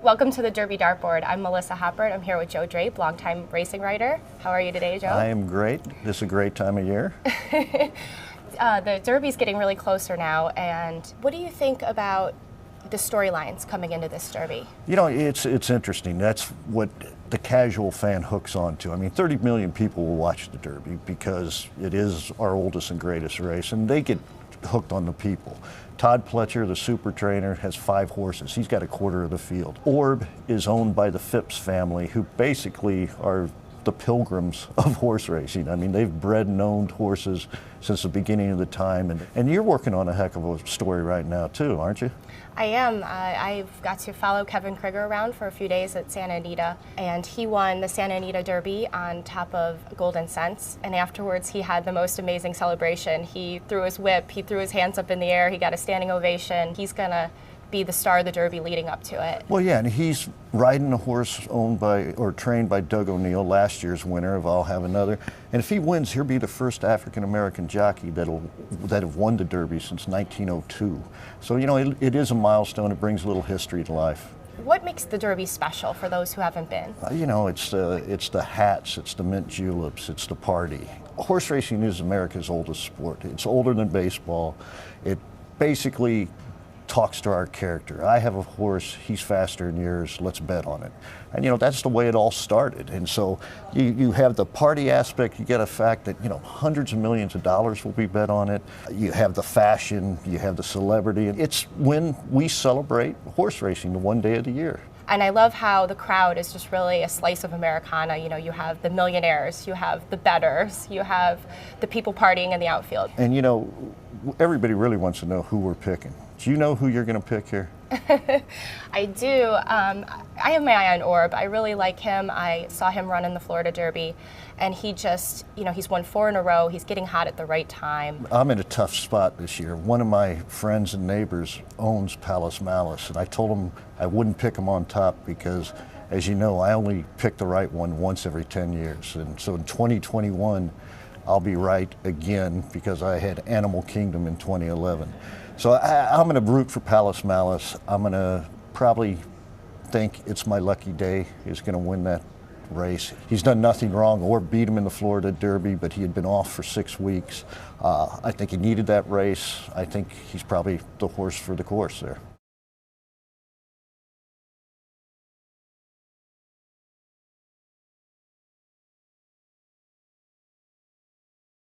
Welcome to the Derby Dartboard. I'm Melissa Hoppert. I'm here with Joe Drape, longtime racing writer. How are you today, Joe? I am great. This is a great time of year. The Derby's getting really closer now, and what do you think about the storylines coming into this Derby? You know, it's interesting. That's what the casual fan hooks onto. I mean, 30 million people will watch the Derby because it is our oldest and greatest race, and they get hooked on the people. Todd Pletcher, the super trainer, has 5 horses. He's got a quarter of the field. Orb is owned by the Phipps family, who basically are the pilgrims of horse racing. I mean, they've bred and owned horses since the beginning of the time. And you're working on a heck of a story right now, too, aren't you? I am. I've got to follow Kevin Krieger around for a few days at Santa Anita, and he won the Santa Anita Derby on top of Golden Cents, and afterwards he had the most amazing celebration. He threw his whip, he threw his hands up in the air, he got a standing ovation. He's gonna be the star of the Derby leading up to it. Well, yeah, and he's riding a horse owned by or trained by Doug O'Neill, last year's winner of I'll Have Another. And if he wins, he'll be the first African-American jockey that have won the Derby since 1902. So, you know, it is a milestone. It brings a little history to life. What makes the Derby special for those who haven't been? You know, it's the hats, it's the mint juleps, it's the party. Horse racing is America's oldest sport. It's older than baseball. It basically talks to our character. I have a horse, he's faster than yours, let's bet on it. And you know, that's the way it all started. And so you have the party aspect, you get a fact that, you know, hundreds of millions of dollars will be bet on it. You have the fashion, you have the celebrity. It's when we celebrate horse racing the one day of the year. And I love how the crowd is just really a slice of Americana. You know, you have the millionaires, you have the bettors, you have the people partying in the outfield. And you know, everybody really wants to know who we're picking. Do you know who you're going to pick here? I do. I have my eye on Orb. I really like him. I saw him run in the Florida Derby, and he just, you know, he's won 4 in a row. He's getting hot at the right time. I'm in a tough spot this year. One of my friends and neighbors owns Palace Malice, and I told him I wouldn't pick him on top because, as you know, I only pick the right one once every 10 years. And so in 2021, I'll be right again because I had Animal Kingdom in 2011. So I'm going to root for Palace Malice. I'm going to probably think it's my lucky day. He's going to win that race. He's done nothing wrong or beat him in the Florida Derby, but he had been off for 6 weeks. I think he needed that race. I think he's probably the horse for the course there.